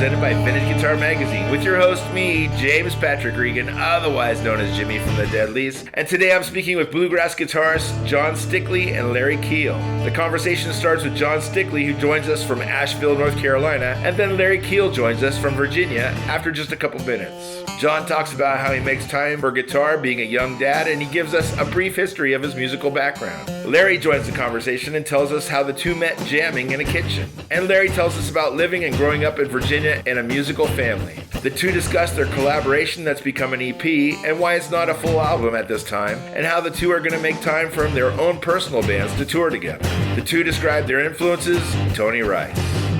presented by Vintage Guitar Magazine, with your host, me, James Patrick Regan, otherwise known as Jimmy from the Deadlies. And today I'm speaking with bluegrass guitarists Jon Stickley and Larry Keel. The conversation starts with Jon Stickley, who joins us from Asheville, North Carolina, and then Larry Keel joins us from Virginia after just a couple minutes. Jon talks about how he makes time for guitar, being a young dad, and he gives us a brief history of his musical background. Larry joins the conversation and tells us how the two met jamming in a kitchen. And Larry tells us about living and growing up in Virginia in a musical family. The two discuss their collaboration that's become an EP and why it's not a full album at this time, and how the two are going to make time from their own personal bands to tour together. The two describe their influences, Tony Rice.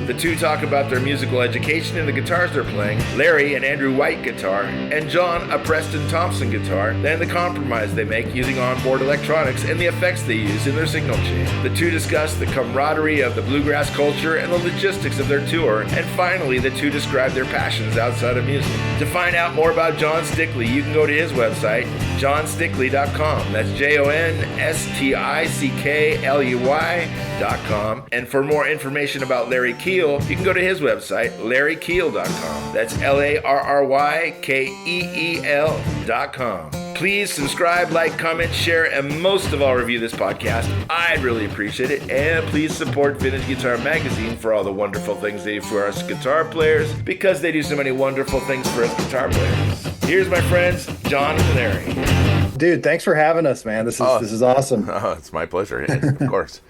The two talk about their musical education and the guitars they're playing, Larry an Andrew White guitar, and Jon a Preston Thompson guitar, then the compromise they make using onboard electronics and the effects they use in their signal chain. The two discuss the camaraderie of the bluegrass culture and the logistics of their tour, and finally the two describe their passions outside of music. To find out more about Jon Stickley, you can go to his website, jonstickley.com. That's JONSTICKLEY.com. And for more information about Larry Keel, you can go to his website, larrykeel.com. That's LARRYKEEL.com. Please subscribe, like, comment, share, and most of all, review this podcast. I'd really appreciate it. And please support Vintage Guitar Magazine for all the wonderful things they do for us guitar players, because they do so many wonderful things for us guitar players. Here's my friends, Jon and Larry. Dude, thanks for having us, man. This is awesome. Oh, it's my pleasure. Yes, of course.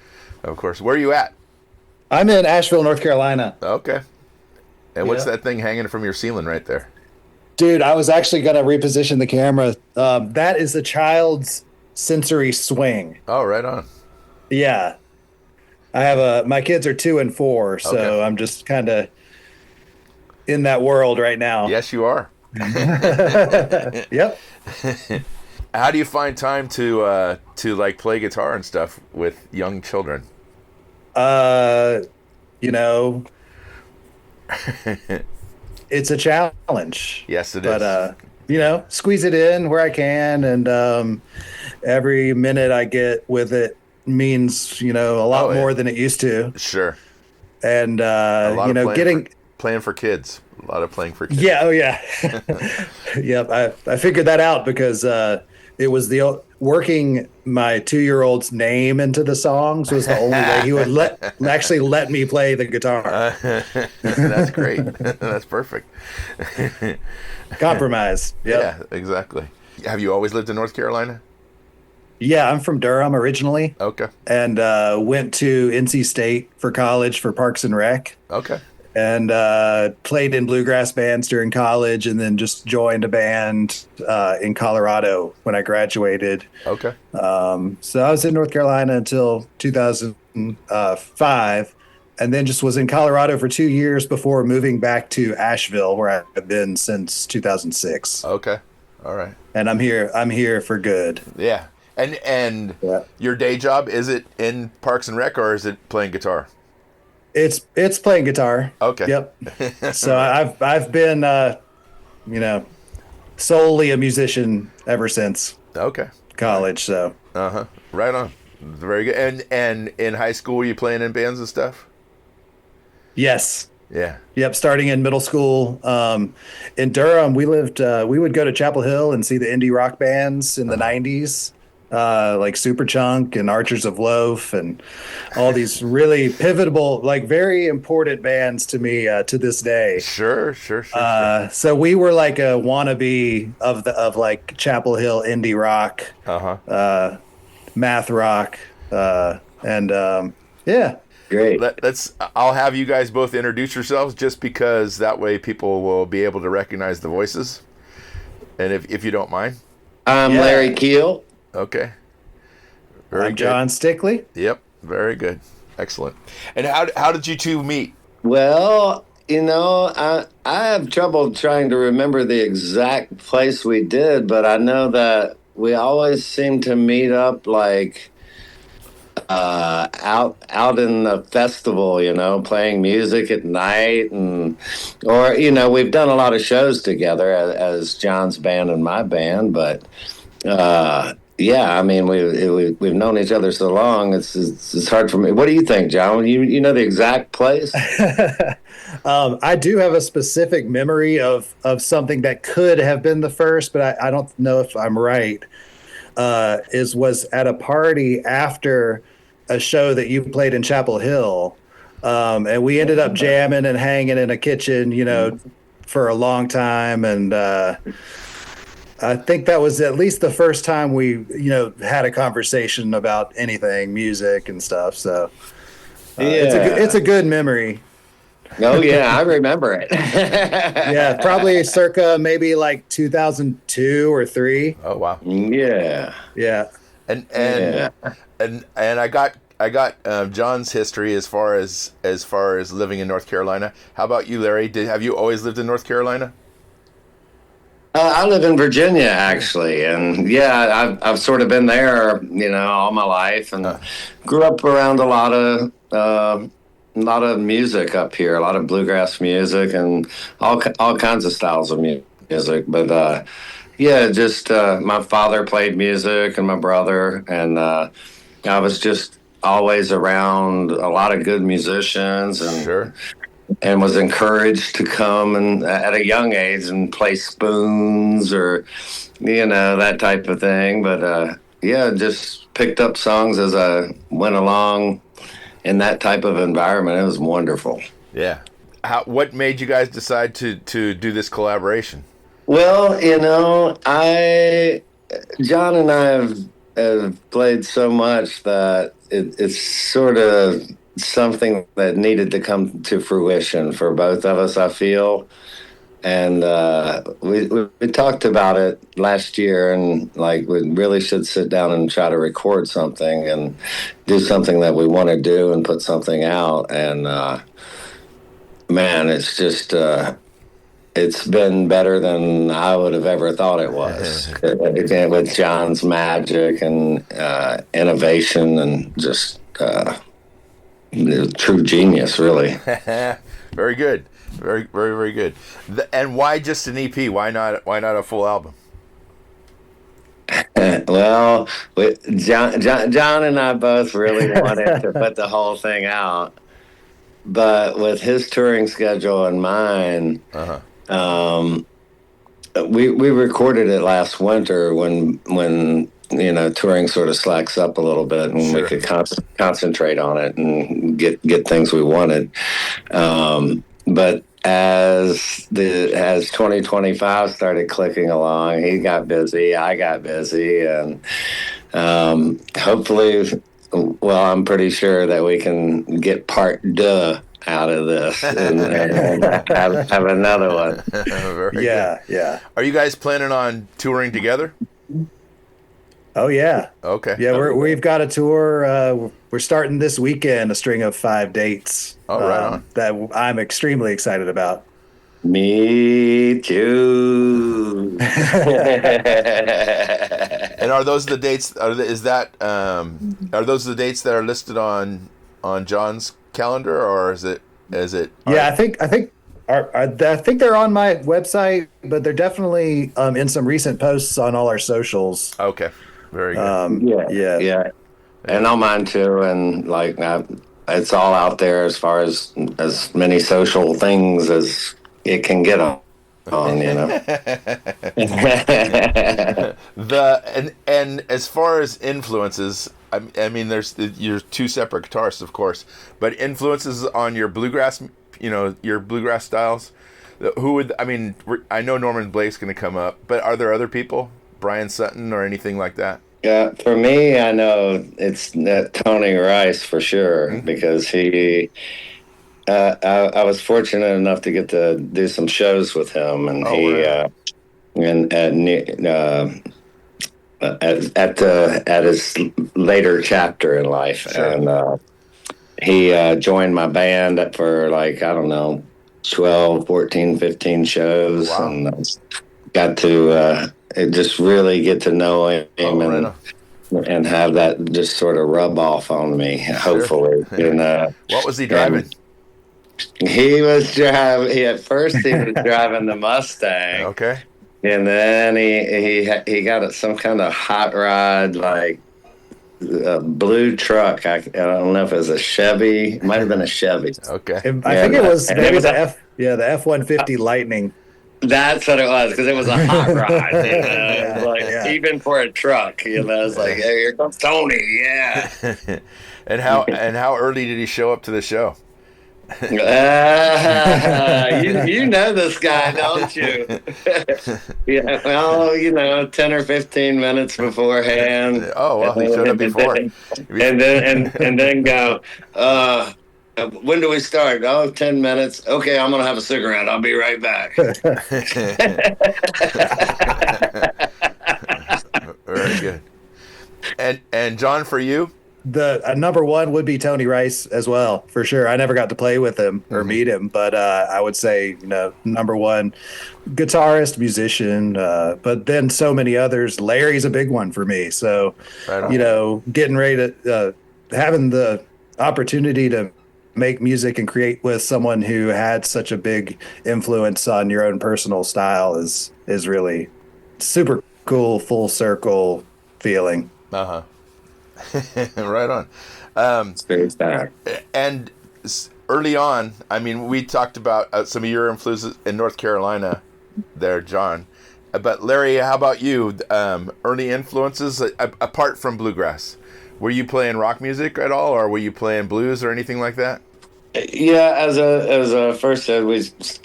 Of course. Where are you at? I'm in Asheville, North Carolina. Okay. And what's that thing hanging from your ceiling right there? Dude, I was actually going to reposition the camera. That is a child's sensory swing. Oh, right on. Yeah. I have my kids are 2 and 4, so okay. I'm just kind of in that world right now. Yes, you are. Yep. How do you find time to like play guitar and stuff with young children? It's a challenge. Yes, it is. But, squeeze it in where I can. And every minute I get with it means, a lot more than it used to. Sure. And, playing for kids. A lot of playing for kids. Yeah. Oh, yeah. Yep. I figured that out because it was working my 2-year-old's name into the songs was the only way he would let me play the guitar. That's great. That's perfect. Compromise. Yep. Yeah, exactly. Have you always lived in North Carolina? Yeah, I'm from Durham originally. Okay. And went to NC State for college for Parks and Rec. Okay. And played in bluegrass bands during college, and then just joined a band in Colorado when I graduated. Okay. So I was in North Carolina until 2005, and then just was in Colorado for 2 years before moving back to Asheville, where I've been since 2006. Okay. All right. And I'm here for good. Yeah. And your day job, is it in Parks and Rec, or is it playing guitar? It's playing guitar. Okay. Yep. So I've been solely a musician ever since college. So right on. Very good. And in high school, were you playing in bands and stuff? Yes. Yeah. Yep. Starting in middle school, in Durham, we would go to Chapel Hill and see the indie rock bands in the 90s. Like Superchunk and Archers of Loaf and all these really pivotal, like very important bands to me to this day. Sure. So we were like a wannabe of like Chapel Hill indie rock, math rock, and great. I'll have you guys both introduce yourselves, just because that way people will be able to recognize the voices, and if you don't mind. I'm Larry Keel. Okay. I'm Jon Stickley. Yep. Very good. Excellent. And how did you two meet? Well, I have trouble trying to remember the exact place we did, but I know that we always seem to meet up like out in the festival, playing music at night, or we've done a lot of shows together as Jon's band and my band, but yeah, I mean, we've known each other so long. It's hard for me. What do you think, John? You know the exact place? I do have a specific memory of something that could have been the first, but I don't know if I'm right. Was at a party after a show that you played in Chapel Hill, and we ended up jamming and hanging in a kitchen, for a long time, and I think that was at least the first time we, had a conversation about anything, music and stuff. So it's a good memory. Oh yeah, I remember it. Yeah, probably circa maybe like 2002 or 3. Oh wow. Yeah. Yeah. And I got John's history as far as living in North Carolina. How about you, Larry? Have you always lived in North Carolina? I live in Virginia, actually, and yeah, I've sort of been there, all my life, and grew up around a lot of music up here, a lot of bluegrass music, and all kinds of styles of music. But yeah, just my father played music, and my brother, and I was just always around a lot of good musicians, and Sure. And was encouraged to come and at a young age and play spoons or that type of thing. But yeah, just picked up songs as I went along in that type of environment. It was wonderful. Yeah. What made you guys decide to do this collaboration? Well, John and I have played so much that it's sort of something that needed to come to fruition for both of us, I feel. And we talked about it last year, and like we really should sit down and try to record something and do something that we want to do and put something out. And man, it's just it's been better than I would have ever thought it was. With John's magic and innovation and just true genius, really. Very good. Very, very, very good. And why just an EP? Why not a full album? Well, John and I both really wanted to put the whole thing out, but with his touring schedule and mine, we recorded it last winter when touring sort of slacks up a little bit, and Sure. we could concentrate on it and get things we wanted. But as 2025 started clicking along, he got busy, I got busy, and hopefully, well, I'm pretty sure that we can get part deux out of this and have another one. Very Yeah, good. yeah. Are you guys planning on touring together? Oh yeah. Okay. Yeah, we've got a tour. We're starting this weekend, a string of 5 dates. Oh, right on. That I'm extremely excited about. Me too. And are those the dates? Are those the dates that are listed on John's calendar, or is it? Yeah, I think I think they're on my website, but they're definitely in some recent posts on all our socials. Okay. Very good. Yeah. And on mine too, and like it's all out there as far as many social things as it can get on. And as far as influences, I mean, there's your two separate guitarists, of course, but influences on your bluegrass, your bluegrass styles. Who would I know Norman Blake's going to come up, but are there other people, Brian Sutton or anything like that? Yeah, for me, I know it's Tony Rice for sure, because he. I was fortunate enough to get to do some shows with him, and at his later chapter in life, Sure. and he joined my band for 12, 14, 15 shows. Wow. And got to just really get to know him and have that just sort of rub off on me, hopefully. And, what was he driving? He was driving. At first, he was driving the Mustang. Okay. And then he got some kind of hot rod, like a blue truck. I don't know if it was a Chevy. It might have been a Chevy. Okay. I think it was And maybe the F-150 Lightning. That's what it was, because it was a hot rod. It was like, Yeah. even for a truck, it's like, hey, here comes Tony. Yeah. And how early did he show up to the show? You know this guy, don't you? Yeah, well, 10 or 15 minutes beforehand. Oh, well, he showed up before. And then go, when do we start? Oh, 10 minutes. Okay, I'm going to have a cigarette. I'll be right back. Very good. And John, for you? The number one would be Tony Rice as well, for sure. I never got to play with him or meet him, but I would say, number one guitarist, musician, but then so many others. Larry's a big one for me. So, getting ready to having the opportunity to make music and create with someone who had such a big influence on your own personal style is really super cool, full circle feeling. Uh-huh. Right on. It's very sad. And early on, I mean, we talked about some of your influences in North Carolina there, John. But Larry, how about you? Early influences apart from bluegrass? Were you playing rock music at all, or were you playing blues or anything like that? Yeah, as a first said,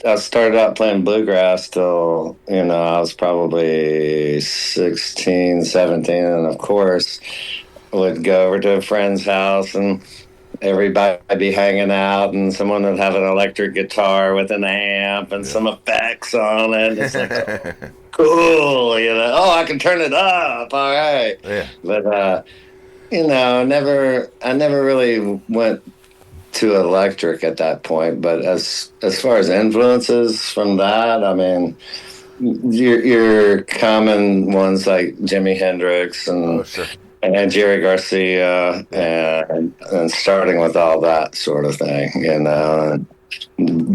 I started out playing bluegrass till I was probably 16, 17, and of course would go over to a friend's house and everybody be hanging out, and someone would have an electric guitar with an amp and some effects on it. It's like, oh, cool, Oh, I can turn it up. All right. Yeah. But I never really went to electric at that point. But as far as influences from that, I mean, your common ones like Jimi Hendrix and. Oh, sure. And Jerry Garcia, and starting with all that sort of thing, and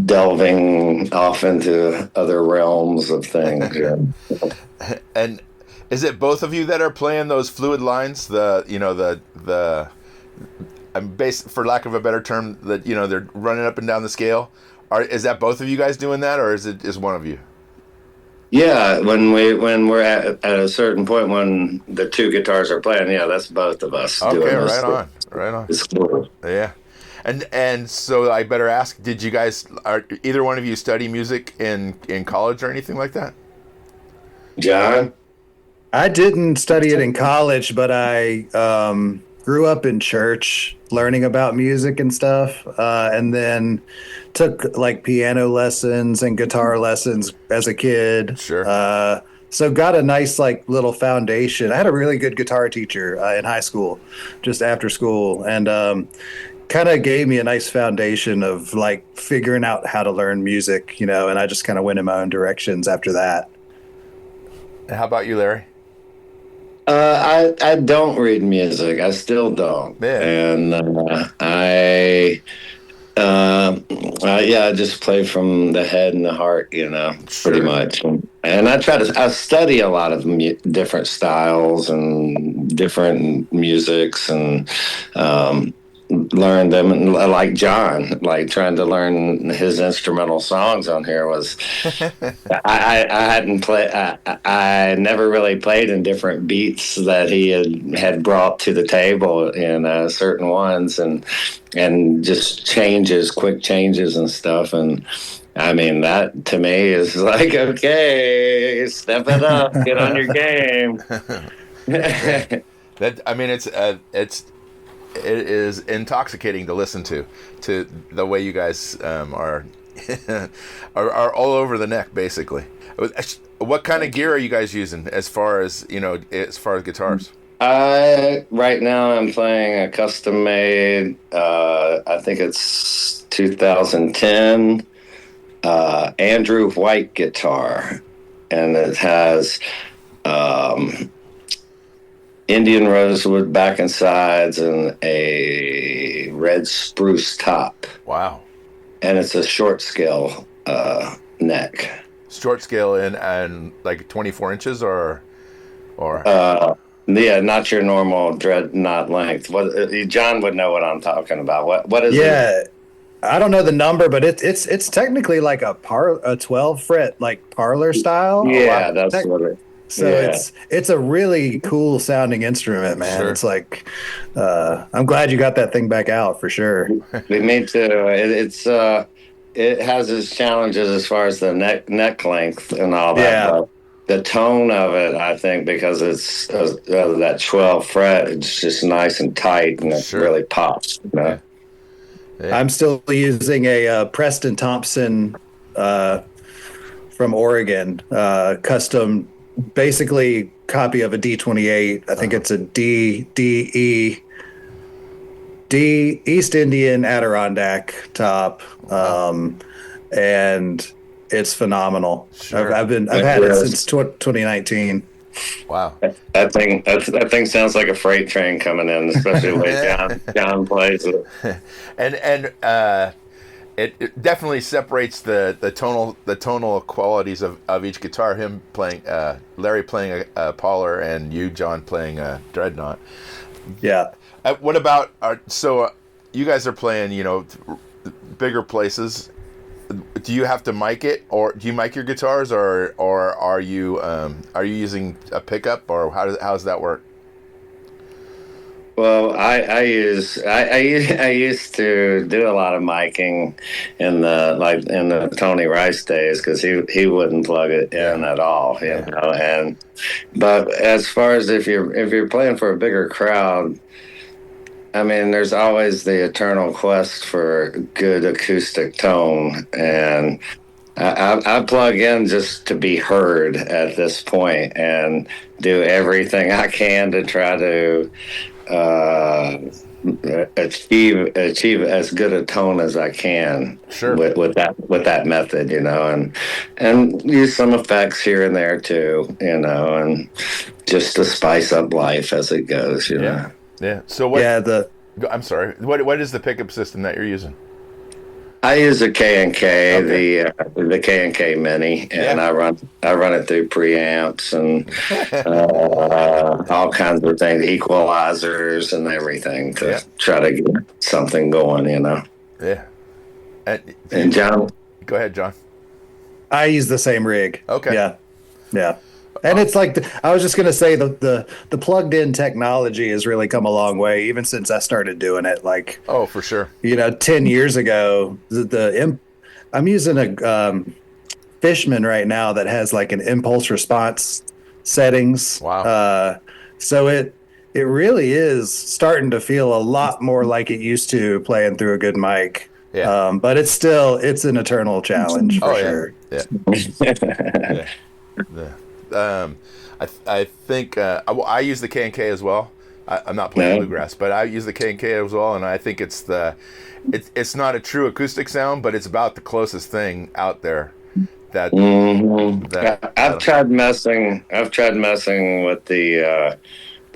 delving off into other realms of things. And is it both of you that are playing those fluid lines? For lack of a better term, that they're running up and down the scale. Is that both of you guys doing that, or is one of you? Yeah, when we're at a certain point when the two guitars are playing, that's both of us. Okay, doing right on. It's cool. Yeah, and so I better ask: did you guys, either one of you, study music in college or anything like that? John, I didn't study it in college, but I grew up in church, learning about music and stuff, and then took like piano lessons and guitar lessons as a kid. Sure. So got a nice like little foundation. I had a really good guitar teacher in high school, just after school, and kind of gave me a nice foundation of like figuring out how to learn music, and I just kind of went in my own directions after that. And how about you, Larry? I don't read music. I still don't. Yeah. And I just play from the head and the heart, pretty much. And I study a lot of different styles and different musics, and learn them. And like John, like trying to learn his instrumental songs on here was, I hadn't played. I never really played in different beats that he had brought to the table in certain ones, and just quick changes and stuff. And I mean, that to me is like, okay, step it up, get on your game. It is intoxicating to listen to the way you guys are all over the neck, basically. What kind of gear are you guys using as far as guitars? Right now I'm playing a custom made, I think it's 2010 Andrew White guitar, and it has Indian rosewood back and sides and a red spruce top. Wow. And it's a short scale neck. short scale and like 24 inches or Yeah, not your normal dreadnought length. What John would know what I'm talking about. What is it? Yeah, I don't know the number, but it's technically like a 12 fret like parlor style. Yeah, that's what it. So Yeah. it's a really cool sounding instrument, man. Sure. It's like I'm glad you got that thing back out for sure. Me too. It has its challenges as far as the neck length and all that. Yeah. But the tone of it, I think, because it's that 12 fret, it's just nice and tight, and it Sure. really pops. You know? Yeah. I'm still using a Preston Thompson from Oregon, custom, basically copy of a D28. I think it's a D East Indian Adirondack top, and it's phenomenal. Sure. I've had it since 2019. Wow. That thing sounds like a freight train coming in, especially the way John plays it. And it definitely separates the tonal qualities of each guitar. Him playing, Larry playing a Pauler, and you, John, playing a Dreadnought. Yeah. What about you guys are playing, bigger places. Do you have to mic it, or do you mic your guitars, or are you using a pickup, or how does that work? Well, I used to do a lot of miking in the Tony Rice days, because he wouldn't plug it in at all, you know. But as far as if you're playing for a bigger crowd, I mean, there's always the eternal quest for good acoustic tone, and I plug in just to be heard at this point, and do everything I can to try to achieve as good a tone as I can. Sure. with that method, you know, and use some effects here and there too, you know, and just to spice up life as it goes, you know. Yeah. So what? Yeah. I'm sorry. What is the pickup system that you're using? I use a K&K, Okay. the K&K Mini, and I run it through preamps and all kinds of things, equalizers and everything to try to get something going, you know. Yeah. And John, go ahead, John. I use the same rig. Okay. Yeah. And it's like, I was just going to say the plugged in technology has really come a long way, even since I started doing it. Like, oh, for sure. 10 years ago, I'm using a Fishman right now that has like an impulse response settings. Wow. So it really is starting to feel a lot more like it used to playing through a good mic. Yeah. But it's an eternal challenge for sure. Yeah. I think I use the K&K as well. I'm not playing bluegrass, but I use the K&K as well, and I think it's not a true acoustic sound, but it's about the closest thing out there. I've tried messing with the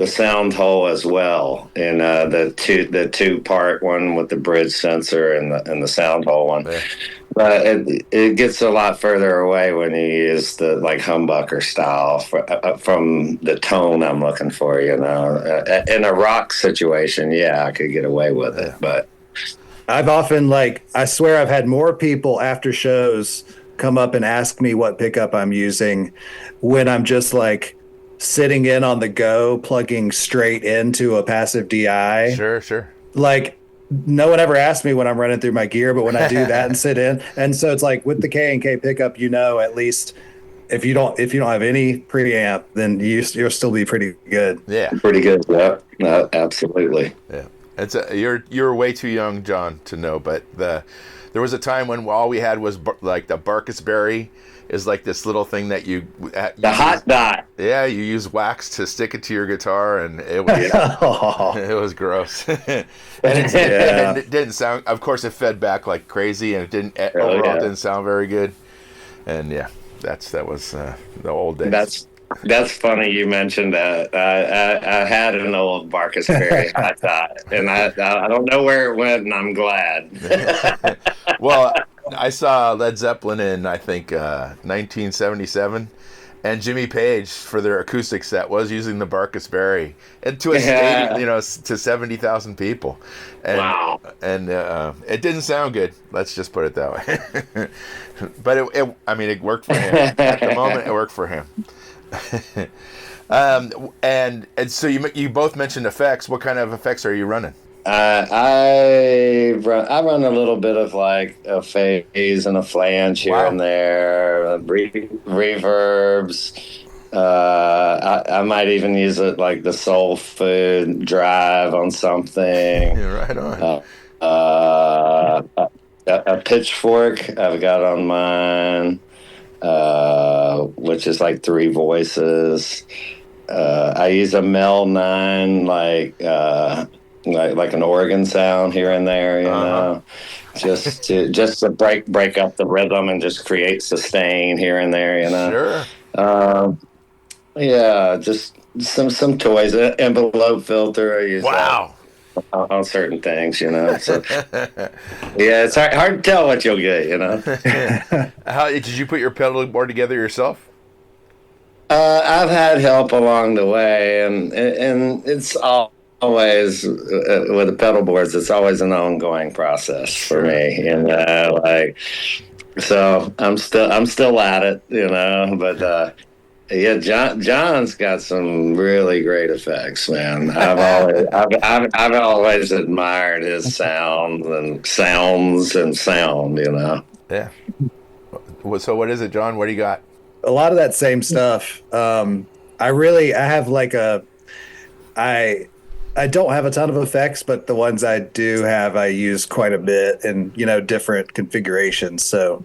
sound hole as well, in the two part one with the bridge sensor and the sound hole one. Yeah. But it gets a lot further away when you use the like humbucker style from the tone I'm looking for, you know. In a rock situation, I could get away with it, but I've often I swear I've had more people after shows come up and ask me what pickup I'm using when I'm just like sitting in on the go, plugging straight into a passive DI. Sure. Like, no one ever asked me when I'm running through my gear, but when I do that and sit in, and so it's like with the K&K pickup, at least if you don't have any preamp, then you'll still be pretty good. Yeah, pretty good. Yeah, no, absolutely. Yeah, you're way too young, John, to know, but there was a time when all we had was like the Barkus Berry is like this little thing that you hot dot. Yeah, you use wax to stick it to your guitar, and it was it was gross. and it didn't sound. Of course, it fed back like crazy, and it didn't didn't sound very good. And that was the old days. That's funny you mentioned that. I had an old Barkus Berry hot dot, and I don't know where it went, and I'm glad. Well, I saw Led Zeppelin in, I think, 1977, and Jimmy Page for their acoustic set was using the Barkus Berry, and to a stadium, to 70,000 people, and Wow. and it didn't sound good. Let's just put it that way. But it worked for him. At the moment, it worked for him. And so you both mentioned effects. What kind of effects are you running? I run a little bit of like a phase and a flange here and there, reverbs. I might even use it like the soul food drive on something. Yeah, right on. A pitchfork I've got on mine, which is like 3 voices. I use a Mel 9 like an organ sound here and there, just to break up the rhythm and just create sustain here and there, Sure. Just some toys, envelope filter I use. Wow. On certain things, So, yeah, it's hard to tell what you'll get, How did you put your pedal board together yourself? I've had help along the way, and it's always with the pedal boards. It's always an ongoing process for me, so I'm still at it, But John's got some really great effects, man. I've always admired his sound. Yeah. So what is it, John? What do you got? A lot of that same stuff. I don't have a ton of effects, but the ones I do have, I use quite a bit in, different configurations. So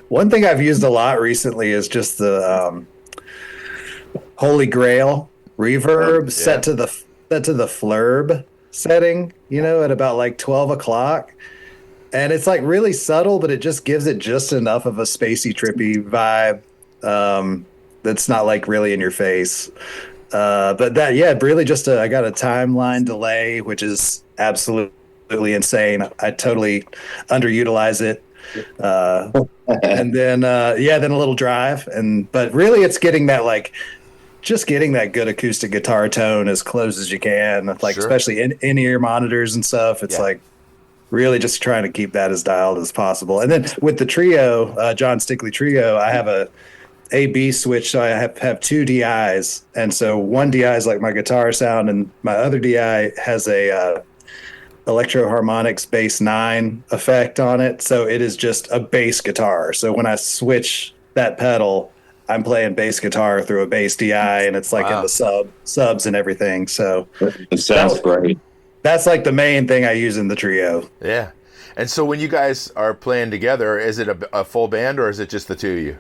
one thing I've used a lot recently is just the Holy Grail reverb set to the flurb setting, at about like 12 o'clock. And it's like really subtle, but it just gives it just enough of a spacey, trippy vibe. That's not like really in your face. But really just I got a timeline delay, which is absolutely insane. I totally underutilize it. And then a little drive. But really it's getting that just getting that good acoustic guitar tone as close as you can, especially in-ear monitors and stuff. It's really just trying to keep that as dialed as possible. And then with the trio, Jon Stickley trio, I have a A/B switch, so I have 2 DIs, and so one DI is like my guitar sound, and my other DI has a Electro Harmonix bass 9 effect on it, so it is just a bass guitar. So when I switch that pedal, I'm playing bass guitar through a bass DI, and it's in the subs and everything. So it sounds great. That's like the main thing I use in the trio. Yeah. And so when you guys are playing together, is it a full band or is it just the 2 of you?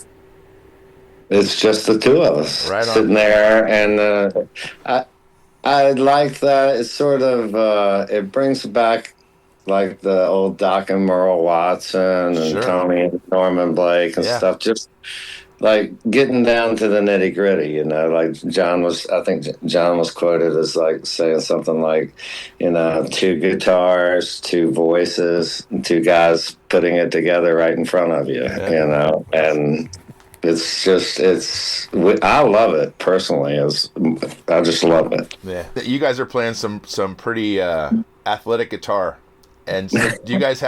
It's just the 2 of us sitting there, and I like that. It's sort of it brings back like the old Doc and Merle Watson and Tony and Norman Blake and stuff. Just like getting down to the nitty gritty, like I think John was quoted as like saying something like, 2 guitars, 2 voices, 2 guys putting it together right in front of you, and I love it personally. I just love it. Yeah. You guys are playing some pretty athletic guitar. And so do you guys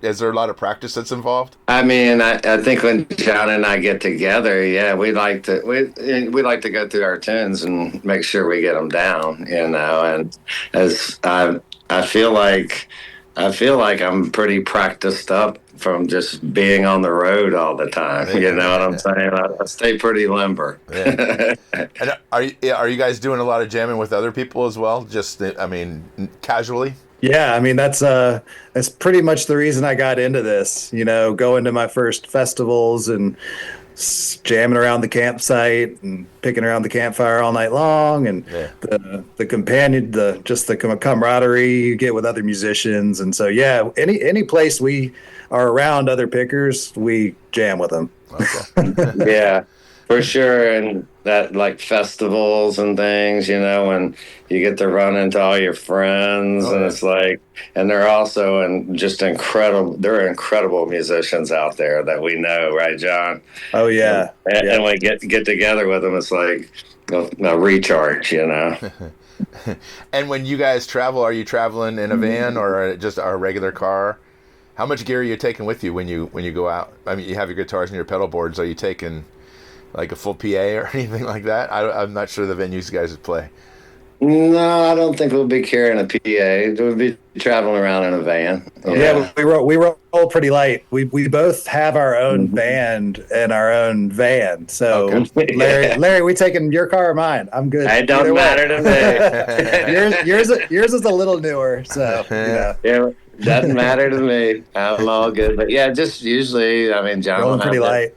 is there a lot of practice that's involved? I mean, I think when John and I get together, we like to go through our tunes and make sure we get them down, and as I feel like I'm pretty practiced up from just being on the road all the time. You know what I'm saying? I stay pretty limber. Yeah. And are you guys doing a lot of jamming with other people as well? Just, casually? Yeah, that's pretty much the reason I got into this, going to my first festivals and jamming around the campsite and picking around the campfire all night long, and the companion, the camaraderie you get with other musicians. And so, any place we are around other pickers, we jam with them. Okay. Yeah. For sure, and that like festivals and things, when you get to run into all your friends, and it's like, and they're also they're incredible musicians out there that we know, right, John? Oh yeah, and we get together with them, it's like a recharge. And when you guys travel, are you traveling in a van or just a regular car? How much gear are you taking with you when you go out? I mean, you have your guitars and your pedal boards. Are you taking like a full PA or anything like that? I'm not sure the venues you guys would play. No, I don't think we'll be carrying a PA. We'll be traveling around in a van. Yeah, we roll pretty light. We both have our own band and our own van. So Larry, we taking your car or mine? I'm good. It don't matter to me. yours is a little newer, so Yeah, doesn't matter to me. I'm all good. But yeah, just usually, John rolling pretty light.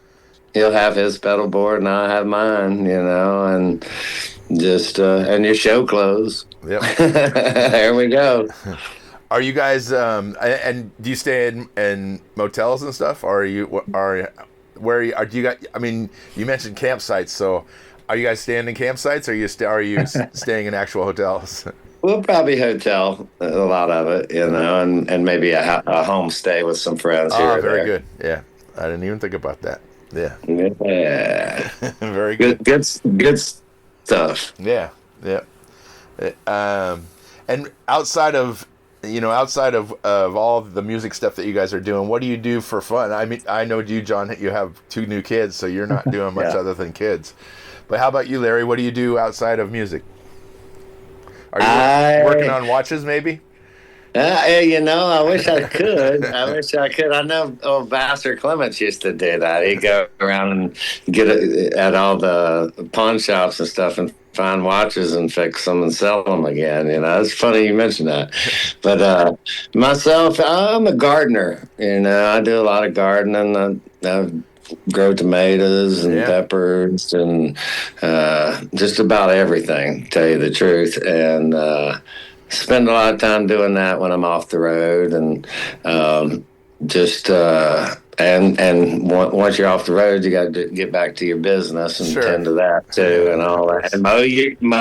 He'll have his pedal board and I'll have mine, and just and your show clothes. Yep. There we go. Are you guys and do you stay in motels and stuff, or do you guys? I mean, you mentioned campsites, so are you guys staying in campsites, or are you staying in actual hotels? We'll probably hotel a lot of it, and maybe a homestay with some friends here. Oh, very good. Yeah, I didn't even think about that. Yeah. Very good. Good stuff. Yeah. And outside of all the music stuff that you guys are doing, what do you do for fun? I mean, I know you, John, you have 2 new kids, so you're not doing much other than kids. But how about you, Larry? What do you do outside of music? Are you working on watches, maybe? I wish I could. I know old Vassar Clements used to do that. He'd go around and get at all the pawn shops and stuff and find watches and fix them and sell them again. It's funny you mentioned that. But myself, I'm a gardener. I do a lot of gardening. I grow tomatoes and peppers and just about everything, to tell you the truth. And spend a lot of time doing that when I'm off the road, and and once you're off the road, you got to get back to your business and tend to that too, and all that, and mow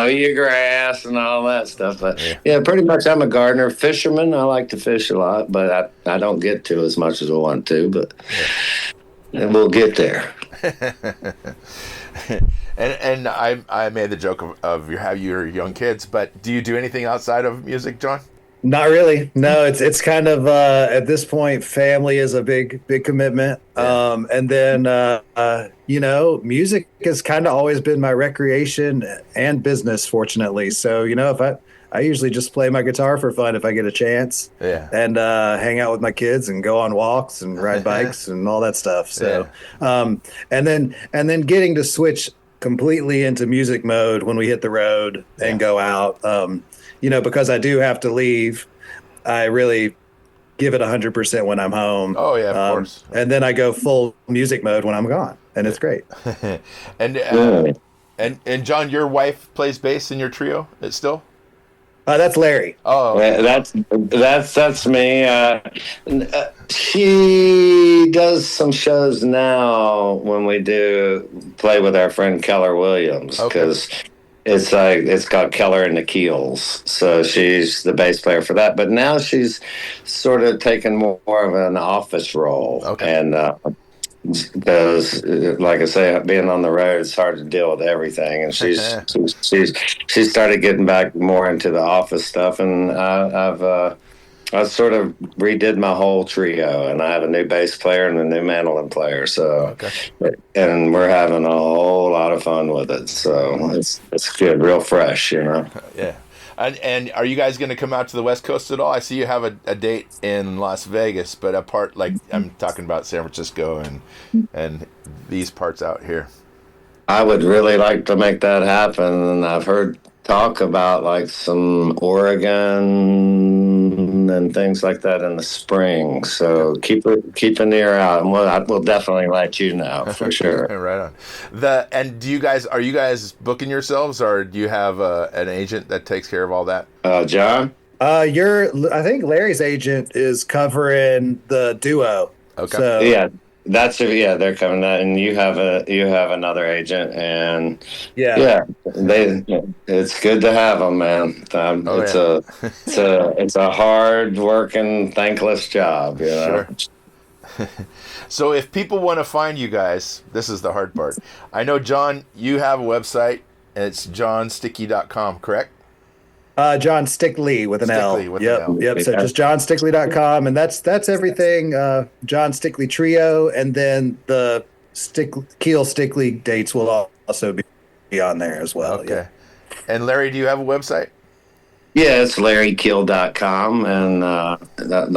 your grass and all that stuff. But yeah, pretty much I'm a gardener, fisherman. I like to fish a lot, but I don't get to as much as I want to, but we'll get there. And I made the joke of your young kids, but do you do anything outside of music, John? Not really. No, it's kind of at this point, family is a big commitment. And then music has kind of always been my recreation and business, fortunately. So if I usually just play my guitar for fun if I get a chance, and hang out with my kids and go on walks and ride bikes and all that stuff. So, and then getting to switch completely into music mode when we hit the road and go out, because I do have to leave, I really give it 100% when I'm home. Oh yeah, of course. And then I go full music mode when I'm gone, and it's great. And John, your wife plays bass in your trio. It's still. That's Larry. Oh, that's me. She does some shows now when we do play with our friend Keller Williams, because it's called Keller and the Keels. So she's the bass player for that. But now she's sort of taken more of an office role, and because, like I say, being on the road, it's hard to deal with everything. And she started getting back more into the office stuff, and I sort of redid my whole trio, and I have a new bass player and a new mandolin player. So, and we're having a whole lot of fun with it. So it's good, real fresh, Yeah. And are you guys going to come out to the West Coast at all? I see you have a date in Las Vegas, but apart, like I'm talking about San Francisco and these parts out here. I would really like to make that happen, and I've heard talk about like some Oregon and things like that in the spring. So keep an ear out, and we'll definitely let you know for sure. Right on. And are you guys booking yourselves, or do you have an agent that takes care of all that? John? I think Larry's agent is covering the duo. Okay. So, yeah. they're coming out, and you have another agent, and it's good to have them, man. It's a hard working, thankless job, you know. Sure. So if people want to find you guys, this is the hard part. I know, John, you have a website, and it's jonstickey.com, correct? Jon Stickley with an L. Yep. So just jonstickley.com, and that's everything. Jon Stickley Trio, and then the Keel Stickley dates will also be on there as well. Okay. Yeah. And Larry, do you have a website? Yeah, it's larrykeel.com, and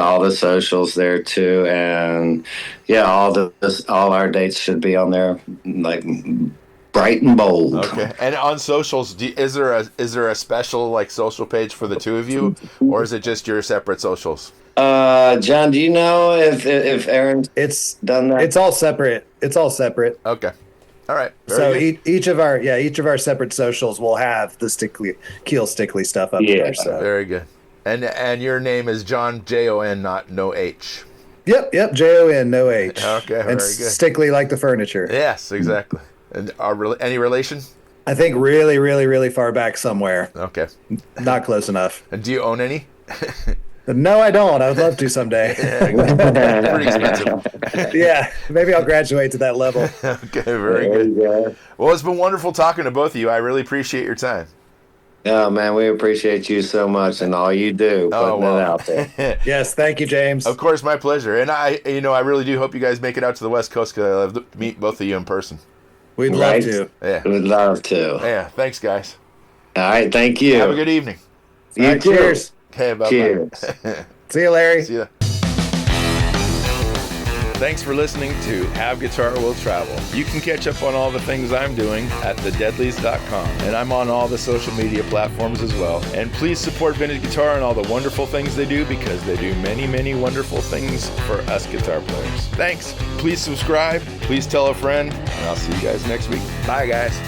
all the socials there too, and all our dates should be on there, like bright and bold. Okay. And on socials, is there a special like social page for the two of you, or is it just your separate socials? John, do you know if Aaron's done that? It's all separate. Okay. All right. Each of our separate socials will have the Keel Stickley stuff up there. So. Very good. And your name is Jon, Jon, not no H. Yep, Jon, no H. Okay, very and good. Stickley like the furniture. Yes, exactly. And any relation? I think really, really, really far back somewhere. Okay. Not close enough. And do you own any? No, I don't. I would love to someday. Yeah, pretty expensive. Yeah, maybe I'll graduate to that level. Okay, very good. Well, it's been wonderful talking to both of you. I really appreciate your time. Oh, man, we appreciate you so much and all you do, putting it out there. Yes, thank you, James. Of course, my pleasure. And I really do hope you guys make it out to the West Coast, because I love to meet both of you in person. We'd love to. Yeah. We'd love to. Yeah, thanks, guys. All right, thank you. Have a good evening. You too. Cheers. Okay, bye-bye. Cheers. See you, Larry. See ya. Thanks for listening to Have Guitar Will Travel. You can catch up on all the things I'm doing at thedeadlies.com, and I'm on all the social media platforms as well. And please support Vintage Guitar and all the wonderful things they do, because they do many, many wonderful things for us guitar players. Thanks. Please subscribe. Please tell a friend, and I'll see you guys next week. Bye, guys.